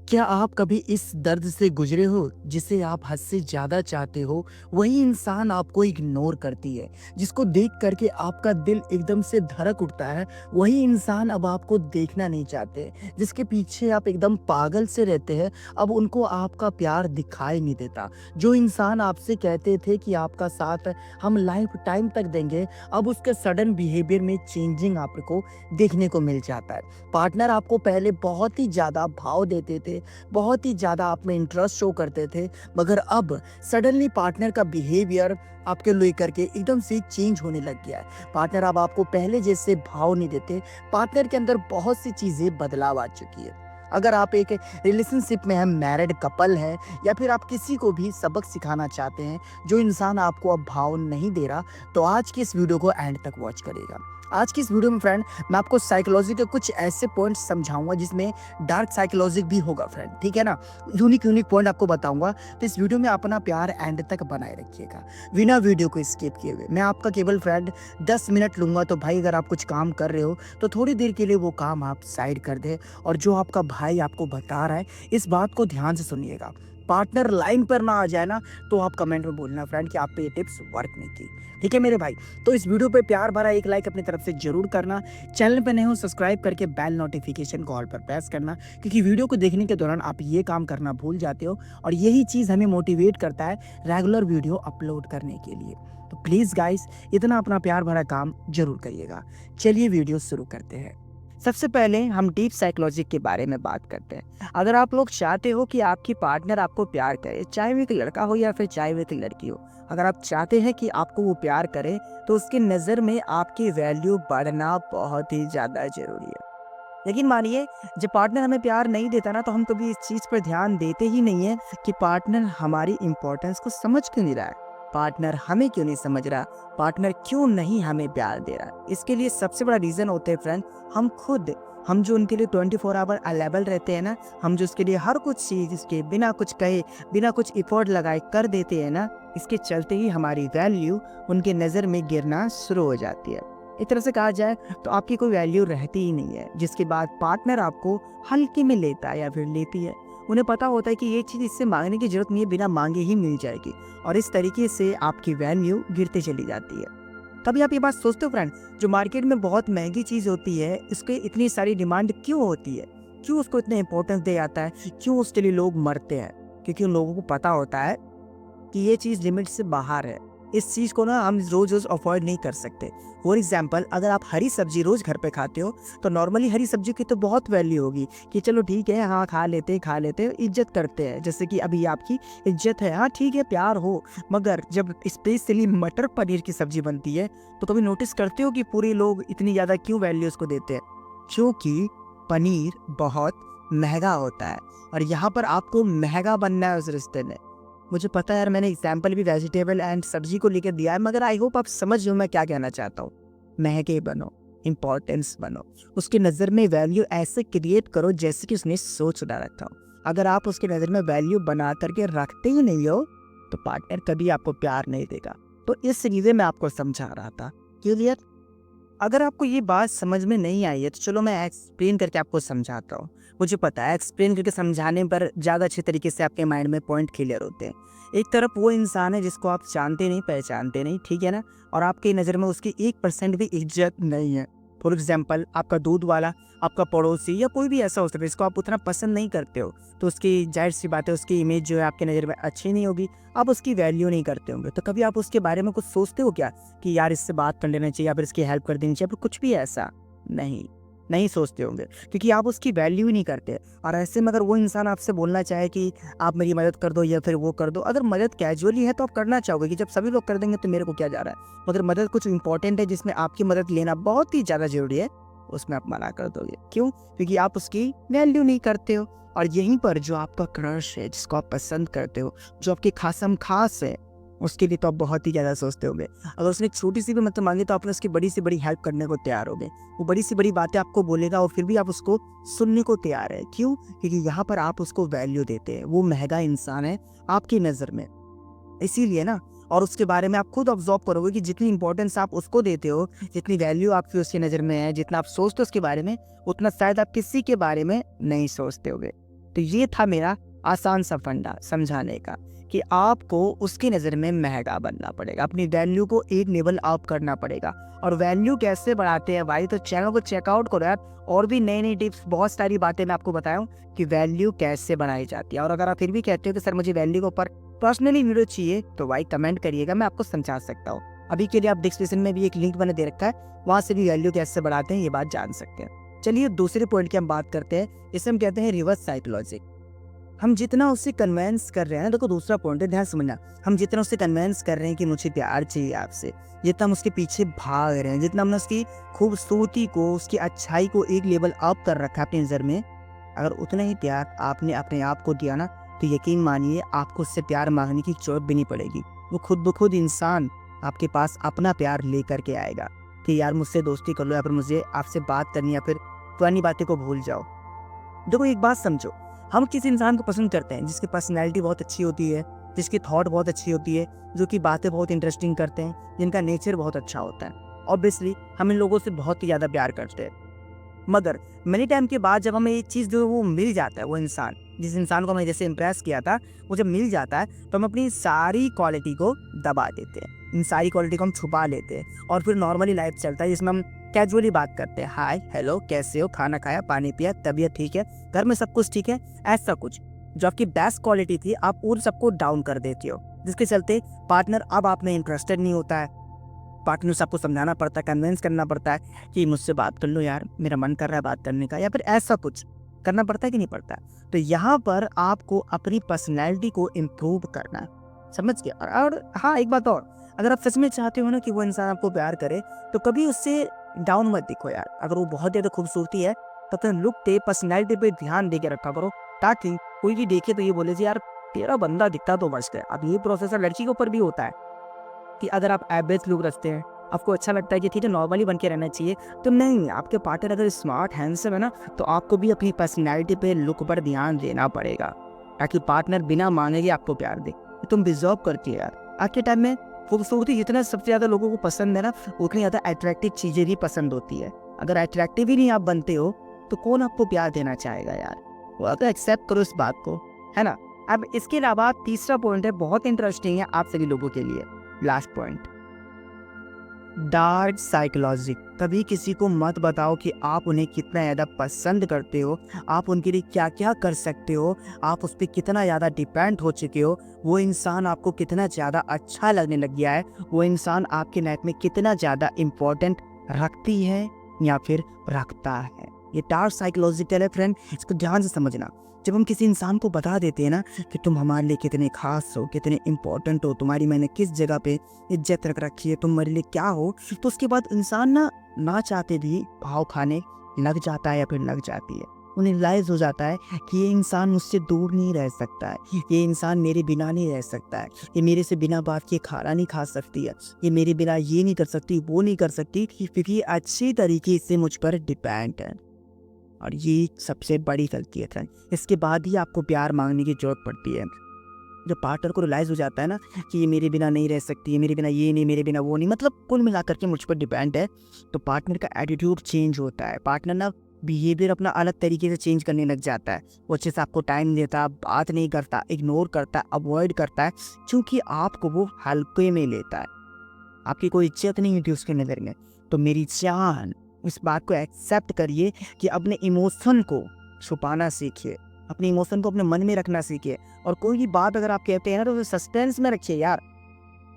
क्या आप कभी इस दर्द से गुजरे हो जिसे आप हद से ज़्यादा चाहते हो, वही इंसान आपको इग्नोर करती है, जिसको देख कर के आपका दिल एकदम से धड़क उठता है, वही इंसान अब आपको देखना नहीं चाहते, जिसके पीछे आप एकदम पागल से रहते हैं, अब उनको आपका प्यार दिखाई नहीं देता। जो इंसान आपसे कहते थे कि आपका साथ हम लाइफ टाइम तक देंगे, अब उसके सडन बिहेवियर में चेंजिंग आपको देखने को मिल जाता है। पार्टनर आपको पहले बहुत ही ज़्यादा भाव देते थे, बहुत ही ज़्यादा आप में इंटरेस्ट शो करते थे, मगर अब सडनली पार्टनर का बिहेवियर आपके लेकर के एकदम से चेंज होने लग गया है। पार्टनर अब आपको पहले जैसे भाव नहीं देते, पार्टनर के अंदर बहुत सी चीज़ें बदलाव आ चुकी है। अगर आप एक रिलेशनशिप में हैं, मैरिड कपल हैं, या फिर आप किसी को भी सबक सिखाना चाहते हैं, जो इंसान आपको अब भाव नहीं दे रहा, तो आज की इस वीडियो को एंड तक वॉच करिएगा। आज की इस वीडियो में फ्रेंड मैं आपको साइकोलॉजी के कुछ ऐसे पॉइंट्स समझाऊंगा जिसमें डार्क साइकोलॉजी भी होगा फ्रेंड, ठीक है ना। यूनिक पॉइंट आपको बताऊंगा, तो इस वीडियो में अपना प्यार एंड तक बनाए रखिएगा बिना वीडियो को स्किप किए हुए। मैं आपका केवल फ्रेंड 10 मिनट लूंगा, तो भाई अगर आप कुछ काम कर रहे हो तो थोड़ी देर के लिए वो काम आप साइड कर दें, और जो आपका भाई आपको बता रहा है इस बात को ध्यान से सुनिएगा। पार्टनर लाइन पर ना आ जाए ना, तो आप कमेंट में बोलना फ्रेंड कि आप पे ये टिप्स वर्क नहीं की, ठीक है मेरे भाई। तो इस वीडियो पे प्यार भरा एक लाइक अपनी तरफ से जरूर करना, चैनल पे नए हो सब्सक्राइब करके बेल नोटिफिकेशन को ऑल पर प्रेस करना, क्योंकि वीडियो को देखने के दौरान आप ये काम करना भूल जाते हो, और यही चीज़ हमें मोटिवेट करता है रेगुलर वीडियो अपलोड करने के लिए। तो प्लीज़ गाइस, इतना अपना प्यार भरा काम जरूर करिएगा। चलिए वीडियो शुरू करते हैं। सबसे पहले हम डीप साइकोलॉजी के बारे में बात करते हैं। अगर आप लोग चाहते हो कि आपकी पार्टनर आपको प्यार करे, चाहे वो एक लड़का हो या फिर चाहे वो एक लड़की हो, अगर आप चाहते हैं कि आपको वो प्यार करे, तो उसकी नज़र में आपकी वैल्यू बढ़ना बहुत ही ज़्यादा ज़रूरी है। लेकिन मानिए, जब पार्टनर हमें प्यार नहीं देता ना, तो हम कभी इस चीज़ पर ध्यान देते ही नहीं है कि पार्टनर हमारी इम्पोर्टेंस को समझ क्यों नहीं रहा है, पार्टनर हमें क्यों नहीं समझ रहा, पार्टनर क्यों नहीं हमें प्यार दे रहा। इसके लिए सबसे बड़ा रीज़न होते हैं फ्रेंड हम खुद। हम जो उनके लिए 24 आवर अवेलेबल रहते हैं ना, हम जो उसके लिए हर कुछ चीज़ इसके बिना कुछ कहे, बिना कुछ एफर्ट लगाए कर देते हैं ना, इसके चलते ही हमारी वैल्यू उनके नज़र में गिरना शुरू हो जाती है। एक तरह से कहा जाए तो आपकी कोई वैल्यू रहती ही नहीं है, जिसके बाद पार्टनर आपको हल्के में लेता है या फिर लेती है। उन्हें पता होता है कि ये चीज़ इससे मांगने की जरूरत नहीं है, बिना मांगे ही मिल जाएगी, और इस तरीके से आपकी वैल्यू गिरते चली जाती है। तभी आप ये बात सोचते हो फ्रेंड, जो मार्केट में बहुत महंगी चीज़ होती है, इसके इतनी सारी डिमांड क्यों होती है, क्यों उसको इतना इंपॉर्टेंस दिया जाता है, क्यों उसके लिए लोग मरते हैं? क्योंकि उन लोगों को पता होता है कि ये चीज़ लिमिट से बाहर है। इस चीज़ को ना हम रोज़ अवॉइड नहीं कर सकते। फॉर एग्जाम्पल, अगर आप हरी सब्जी रोज़ घर पे खाते हो, तो नॉर्मली हरी सब्जी की तो बहुत वैल्यू होगी कि चलो ठीक है, हाँ खा लेते इज्जत करते हैं। जैसे कि अभी आपकी इज्जत है, हाँ ठीक है, प्यार हो। मगर जब स्पेशली मटर पनीर की सब्जी बनती है, तो कभी नोटिस करते हो कि पूरे लोग इतनी ज़्यादा क्यों वैल्यू उसको देते हैं? क्योंकि पनीर बहुत महंगा होता है, और यहाँ पर आपको महंगा बनना है उस रिश्ते में। मुझे पता है यार, मैंने एग्जाम्पल भी वेजिटेबल एंड सब्जी को लेकर दिया है, मगर आई होप आप समझ लो मैं क्या कहना चाहता हूँ। महंगे बनो, इम्पोर्टेंस बनो, उसकी नज़र में वैल्यू ऐसे क्रिएट करो जैसे कि उसने सोच ना रखा हो। अगर आप उसकी नज़र में वैल्यू बना करके रखते ही नहीं हो, तो पार्टनर कभी आपको प्यार नहीं देगा। तो इस रीज़न मैं आपको समझा रहा था। क्लियर? अगर आपको ये बात समझ में नहीं आई है, तो चलो मैं एक्सप्लेन करके आपको समझाता हूँ। मुझे पता है एक्सप्लेन करके समझाने पर ज़्यादा अच्छे तरीके से आपके माइंड में पॉइंट क्लियर होते हैं। एक तरफ वो इंसान है जिसको आप जानते नहीं, पहचानते नहीं, ठीक है ना, और आपकी नज़र में उसकी 1% भी इज्जत नहीं है। फॉर एग्जाम्पल, आपका दूध वाला, आपका पड़ोसी, या कोई भी ऐसा हो सकता है जिसको आप उतना पसंद नहीं करते हो, तो उसकी जाहिर सी बात है उसकी इमेज जो है आपकी नज़र में अच्छी नहीं होगी, आप उसकी वैल्यू नहीं करते होंगे। तो कभी आप उसके बारे में कुछ सोचते हो क्या कि यार इससे बात कर लेना चाहिए, या फिर इसकी हेल्प कर देनी चाहिए, या फिर कुछ भी ऐसा? नहीं सोचते होंगे, क्योंकि आप उसकी वैल्यू ही नहीं करते। और ऐसे में अगर वो इंसान आपसे बोलना चाहे कि आप मेरी मदद कर दो या फिर वो कर दो, अगर मदद कैजुअली है तो आप करना चाहोगे कि जब सभी लोग कर देंगे तो मेरे को क्या जा रहा है। मगर मदद कुछ इंपॉर्टेंट है जिसमें आपकी मदद लेना बहुत ही ज़्यादा ज़रूरी है, उसमें आप मना कर दोगे। क्यों? क्योंकि आप उसकी वैल्यू नहीं करते हो। और यहीं पर जो आपका क्रश है, जिसको आप पसंद करते हो, जो आपकी खासम खास है, उसके लिए तो आप बहुत ही ज़्यादा सोचते होंगे। अगर उसने छोटी सी भी मदद मांगी, तो आपने उसकी बड़ी से बड़ी हेल्प करने को तैयार होगे। वो बड़ी से बड़ी बातें आपको बोलेगा और फिर भी आप उसको सुनने को तैयार है। क्यों? क्योंकि यहाँ पर आप उसको वैल्यू देते हैं, वो महंगा इंसान है आपकी नज़र में, इसीलिए ना। और उसके बारे में आप खुद ऑब्जर्व करोगे कि जितनी इंपॉर्टेंस आप उसको देते हो, जितनी वैल्यू आपकी उसकी नज़र में है, जितना आप सोचते हो उसके बारे में, उतना शायद आप किसी के बारे में नहीं सोचते होगे। तो ये था मेरा आसान सा फंडा समझाने का कि आपको उसकी नज़र में महंगा बनना पड़ेगा, अपनी वैल्यू को एक लेवल अप करना पड़ेगा। और वैल्यू कैसे बढ़ाते हैं भाई, तो चैनल को चेकआउट करो यार, और भी नई नई टिप्स, बहुत सारी बातें मैं आपको बताया हूँ कि वैल्यू कैसे बनाई जाती है। और अगर आप फिर भी कहते हो कि सर मुझे वैल्यू के ऊपर पर्सनली वीडियो चाहिए, तो भाई कमेंट करिएगा, मैं आपको समझा सकता हूँ। अभी के लिए आप डिस्क्रिप्शन में भी एक लिंक मैंने दे रखा है, वहाँ से भी वैल्यू कैसे बढ़ाते हैं ये बात जान सकते हैं। चलिए दूसरे पॉइंट की हम बात करते हैं, इसे हम कहते हैं रिवर्स साइकोलॉजी। हम जितना उससे कन्वेंस कर रहे हैं, देखो दूसरा पॉइंट है, ध्यान समझना, हम जितना उससे कन्वेंस कर रहे हैं कि मुझे प्यार चाहिए आपसे, जितना हम उसके पीछे भाग रहे हैं, जितना हमने उसकी खूबसूरती को, उसकी अच्छाई को एक लेवल अप कर रखा है अपनी नज़र में, अगर उतना ही प्यार आपने अपने आप को दिया ना, तो यकीन मानिए आपको उससे प्यार मांगने की जरूरत भी नहीं पड़ेगी। वो खुद ब खुद इंसान आपके पास अपना प्यार लेकर के आएगा कि यार मुझसे दोस्ती कर लो, या फिर मुझे आपसे बात करनी, या फिर पुरानी बातें को भूल जाओ। देखो एक बात समझो, हम किसी इंसान को पसंद करते हैं जिसकी पर्सनैलिटी बहुत अच्छी होती है, जिसकी थॉट बहुत अच्छी होती है, जो कि बातें बहुत इंटरेस्टिंग करते हैं, जिनका नेचर बहुत अच्छा होता है। ऑब्वियसली हम इन लोगों से बहुत ही ज़्यादा प्यार करते हैं। मगर मेनी टाइम के बाद जब हमें ये चीज़ जो वो मिल जाता है, वो इंसान, जिस इंसान को हमने जैसे इम्प्रेस किया था, वो जब मिल जाता है तो हम अपनी सारी क्वालिटी को दबा देते हैं, इन सारी क्वालिटी को हम छुपा लेते हैं, और फिर नॉर्मली लाइफ चलता है जिसमें हम कैजुअली बात करते हैं, हाय हेलो कैसे हो, खाना खाया, पानी पिया, तबीयत ठीक है, घर में सब कुछ ठीक है, ऐसा कुछ। जो आपकी बेस्ट क्वालिटी थी आप उन सबको डाउन कर देती हो, जिसके चलते पार्टनर अब आप में इंटरेस्टेड नहीं होता है। पार्टनर से आपको समझाना पड़ता है, कन्विंस करना पड़ता है कि मुझसे बात कर लो यार, मेरा मन कर रहा है बात करने का, या फिर ऐसा कुछ करना पड़ता है कि नहीं पड़ता है। तो यहाँ पर आपको अपनी पर्सनैलिटी को इम्प्रूव करना है, समझ गया। और हाँ एक बात और, अगर आप सच में चाहते हो ना कि वो इंसान आपको प्यार करे, तो कभी उससे डाउन मत दिखो यार। अगर वो बहुत ज़्यादा खूबसूरती है तो अपने लुक पे, पर्सनैलिटी पे ध्यान दे के रखा करो, ताकि कोई भी देखे तो ये बोले जी यार तेरा बंदा दिखता तो मस्त है। अब ये प्रोसेस लड़की के ऊपर भी होता है कि अगर आप एवरेज लुक रखते हैं, आपको अच्छा लगता है कि ठीक है नॉर्मली बन के रहना चाहिए, तो नहीं, आपके पार्टनर अगर स्मार्ट हैंडसम है ना, तो आपको भी अपनी पर्सनैलिटी पे, लुक पर ध्यान देना पड़ेगा, ताकि पार्टनर बिना मांगे ही आपको प्यार दे। तुम डिजर्व करती है यार। आज के टाइम में खूबसूरती जितना सबसे ज़्यादा लोगों को पसंद है ना, उतनी ज़्यादा अट्रैक्टिव चीज़ें भी पसंद होती है। अगर अट्रैक्टिव ही नहीं आप बनते हो तो कौन आपको प्यार देना चाहेगा यार। वो तो एक्सेप्ट करो इस बात को, है ना। अब इसके अलावा तीसरा पॉइंट है, बहुत इंटरेस्टिंग है आप सभी लोगों के लिए, लास्ट पॉइंट, डार्क साइकोलॉजी। कभी किसी को मत बताओ कि आप उन्हें कितना ज़्यादा पसंद करते हो, आप उनके लिए क्या क्या कर सकते हो, आप उस पर कितना ज़्यादा डिपेंड हो चुके हो, वो इंसान आपको कितना ज़्यादा अच्छा लगने लग गया है, वो इंसान आपकी लाइफ में कितना ज़्यादा इम्पोर्टेंट रखती है या फिर रखता है। ये डार्क साइकोलॉजिकल है फ्रेंड, इसको ध्यान से समझना। जब हम किसी इंसान को बता देते हैं ना कि तुम हमारे लिए कितने खास हो, कितने इम्पोर्टेंट हो, तुम्हारी मैंने किस जगह पे इज्जत रख रखी है, तुम मेरे लिए क्या हो, तो उसके बाद इंसान ना चाहते भी भाव खाने लग जाता है या फिर लग जाती है। उन्हें रियलाइज हो जाता है कि ये इंसान मुझसे दूर नहीं रह सकता है, ये इंसान मेरे बिना नहीं रह सकता है, ये मेरे से बिना बात किए खाना नहीं खा सकती है, ये मेरे बिना ये नहीं कर सकती, वो नहीं कर सकती, क्योंकि ये अच्छी तरीके से मुझ पर डिपेंड है। और ये सबसे बड़ी गलती है फ्रेंड। इसके बाद ही आपको प्यार मांगने की जरूरत पड़ती है। जब पार्टनर को रियलाइज हो जाता है ना कि ये मेरे बिना नहीं रह सकती है, मेरे बिना ये नहीं, मेरे बिना वो नहीं, मतलब कुल मिलाकर के मुझ पर डिपेंड है, तो पार्टनर का एटीट्यूड चेंज होता है। पार्टनर ना बिहेवियर अपना अलग तरीके से चेंज करने लग जाता है। वो अच्छे से आपको टाइम देता, बात नहीं करता, इग्नोर करता, अवॉइड करता है, क्योंकि आपको वो हल्के में लेता है। आपकी कोई इज्जत नहीं होती उसके नज़र में। तो मेरी जान, इस बात को एक्सेप्ट करिए कि अपने इमोशन को छुपाना सीखिए, अपने इमोशन को अपने मन में रखना सीखिए। और कोई भी बात अगर आप कहते हैं ना, तो उसे सस्पेंस में रखिए यार।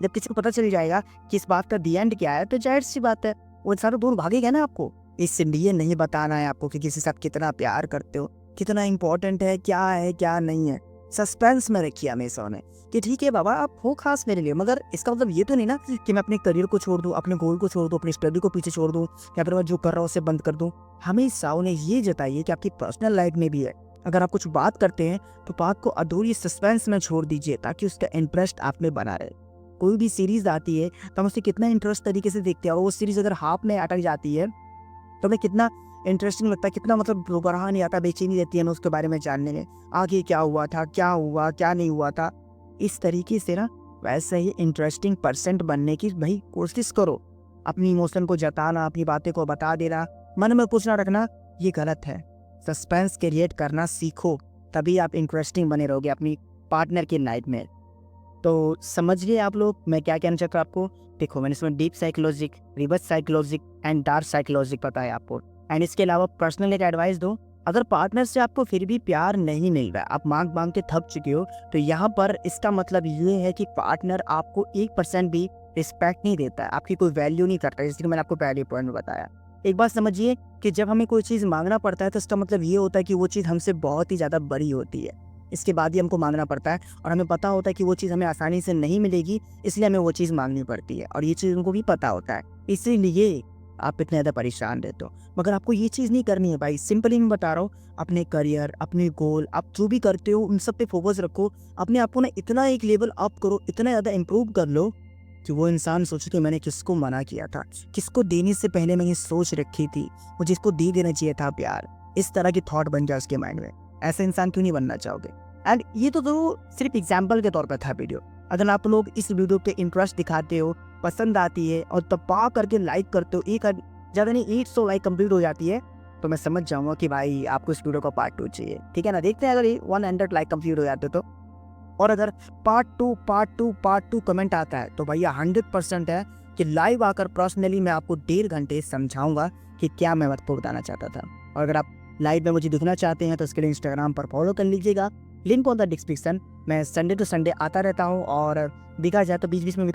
जब किसी को पता चल जाएगा कि इस बात का दी एंड क्या है, तो जाहिर सी बात है वो इंसान तो दूर भागेगा ना आपको। इसलिए नहीं बताना है आपको कि किसी से आप कितना प्यार करते हो, कितना इंपॉर्टेंट है क्या नहीं है। सस्पेंस में रखिए हमेशा उन्हें कि ठीक है बाबा आप हो खास मेरे लिए, मगर इसका मतलब ये तो नहीं ना कि मैं अपने करियर को छोड़ दूं, अपने गोल को छोड़ दूं, अपनी स्टडी को पीछे छोड़ दूं, या फिर मैं जो कर रहा हूँ उसे बंद कर दूं। हमेशा उन्हें ये जताइए कि आपकी पर्सनल लाइफ में भी है। अगर आप कुछ बात करते हैं तो बात को अधूरी सस्पेंस में छोड़ दीजिए, ताकि उसका इंटरेस्ट आप में बना रहे। कोई भी सीरीज आती है तो हम उसे कितना इंटरेस्ट तरीके से देखते हैं, और वो सीरीज अगर हाफ में अटक जाती है तो हमें कितना इंटरेस्टिंग लगता है, कितना मतलब दोबारा नहीं आता, बेचैनी रहती है हमें उसके बारे में जानने में, आगे क्या हुआ था, क्या हुआ, क्या नहीं हुआ था। इस तरीके से ना वैसे ही इंटरेस्टिंग पर्सन बनने की भाई कोशिश करो। अपनी इमोशन को जताना, अपनी बातें को बता देना, मन में कुछ ना रखना, ये गलत है। सस्पेंस क्रिएट करना सीखो, तभी आप इंटरेस्टिंग बने रहोगे अपनी पार्टनर की लाइफ में। तो समझिए आप लोग मैं क्या कहना चाहता हूँ आपको। देखो मैंने इसमें deep psychologic, reverse psychologic and dark psychologic बताया आपको। एंड इसके अलावा पर्सनल एक एडवाइस दो, अगर पार्टनर से आपको फिर भी प्यार नहीं मिल रहा है, आप मांग मांग के थक चुके हो, तो यहाँ पर इसका मतलब ये है कि पार्टनर आपको 1% भी रिस्पेक्ट नहीं देता है, आपकी कोई वैल्यू नहीं करता है, जैसे कि मैंने आपको पहले पॉइंट में बताया। एक बात समझिए कि जब हमें कोई चीज़ मांगना पड़ता है तो इसका मतलब ये होता है कि वो चीज़ हमसे बहुत ही ज़्यादा बड़ी होती है, इसके बाद ही हमको मांगना पड़ता है। और हमें पता होता है कि वो चीज़ हमें आसानी से नहीं मिलेगी, इसलिए हमें वो चीज़ मांगनी पड़ती है, और ये चीज़ उनको भी पता होता है, इसीलिए आप इतने ज़्यादा परेशान रहते हो। मगर आपको ये चीज़ नहीं करनी है भाई, सिंपली मैं बता रहा हूँ, अपने करियर, अपने गोल, आप जो भी करते हो उन सब पे फोकस रखो। अपने आप को ना इतना एक लेवल अप करो, इतना ज़्यादा इम्प्रूव कर लो कि वो इंसान सोचे कि मैंने किसको मना किया था, किसको देने से पहले मैंने सोच रखी थी, मुझे इसको दे देना चाहिए था प्यार। इस तरह की थॉट बन जाए उसके माइंड में। ऐसा इंसान क्यों नहीं बनना चाहोगे। एंड ये तो सिर्फ एग्जाम्पल के तौर पर था वीडियो। अगर आप लोग इस वीडियो पे इंटरेस्ट दिखाते हो, पसंद आती है और दबा करके लाइक करते हो, एक ज़्यादा नहीं 800 लाइक कंप्लीट हो जाती है, तो मैं समझ जाऊँगा कि भाई आपको इस वीडियो का पार्ट 2 चाहिए। ठीक है ना, देखते हैं अगर 100 लाइक कंप्लीट हो जाते तो। और अगर पार्ट 2 कमेंट आता है तो भैया 100% है कि लाइव आकर पर्सनली मैं आपको 1.5 घंटे समझाऊंगा कि क्या मैं आपको बताना चाहता था। और अगर आप लाइव में मुझे दिखना चाहते हैं तो इसके लिए इंस्टाग्राम पर फॉलो कर लीजिएगा, लिंक ऑन द डिस्क्रिप्शन। मैं संडे टू संडे आता रहता हूँ, और दिखा जाए तो बीच बीच में